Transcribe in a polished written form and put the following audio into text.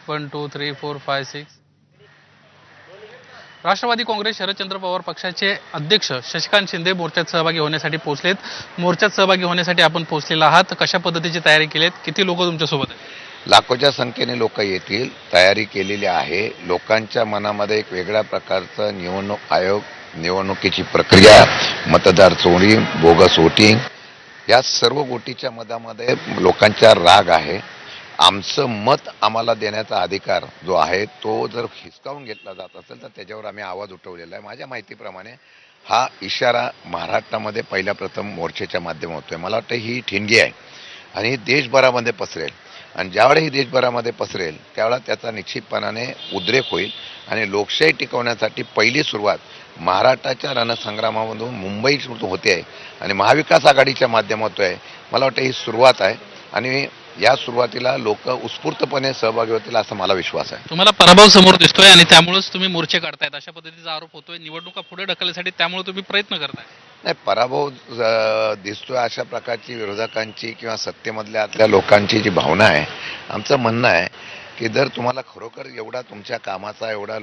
1 2 3 4 5 6. राष्ट्रवादी काँग्रेस शरदचंद्र पवार पक्षाचे अध्यक्ष शशिकांत शिंदे मोर्चात सहभागी होण्यासाठी पोहोचलेत. मोर्चात सहभागी होण्यासाठी आपण पोहोचलेला आहात. कशा पद्धतीची तयारी केली आहे? किती लोक तुमच्यासोबत आहेत? लाखोच्या संख्येने लोक येतील, तयारी केलेली आहे. लोकांच्या मनामध्ये एक वेगळ्या प्रकारचं निवडणूक आयोग, निवडणुकीची प्रक्रिया, मतदार चोरी, बोगस वोटिंग या सर्व गोष्टीच्या मधामध्ये लोकांचा राग आहे. आमचं मत आम्हाला देण्याचा अधिकार जो आहे तो जर हिसकावून घेतला जात असेल तर त्याच्यावर आम्ही आवाज उठवलेला आहे. माझ्या माहितीप्रमाणे हा इशारा महाराष्ट्रामध्ये पहिल्या प्रथम मोर्चाच्या माध्यमातून मला वाटतं ही ठिणगी आहे आणि ही देशभरामध्ये पसरेल आणि ज्यावेळी ही देशभरामध्ये पसरेल त्यावेळेला त्याचा निश्चितपणाने उद्रेक होईल आणि लोकशाही टिकवण्यासाठी पहिली सुरुवात महाराष्ट्राच्या रणसंग्रामामधून मुंबईतून होते आहे आणि महाविकास आघाडीच्या माध्यमातून आहे. मला वाटतं ही सुरुवात आहे आणि या सुरुवातीला लोक उत्स्फूर्तपणे सहभागी होतील असा मला विश्वास आहे. तुम्हाला पराभव समोर दिसतोय आणि त्यामुळेच तुम्ही मोर्चे काढतायत अशा पद्धतीचा आरोप होतोय. निवडणुका पुढे ढकलण्यासाठी त्यामुळे तुम्ही प्रयत्न करताय. नाही, पराभव दिसतोय अशा प्रकारची विरोधकांची किंवा सत्तेमधल्या आतल्या लोकांची जी भावना आहे. आमचं म्हणणं आहे की जर तुम्हाला खरोखर एवढा तुमच्या कामाचा एवढा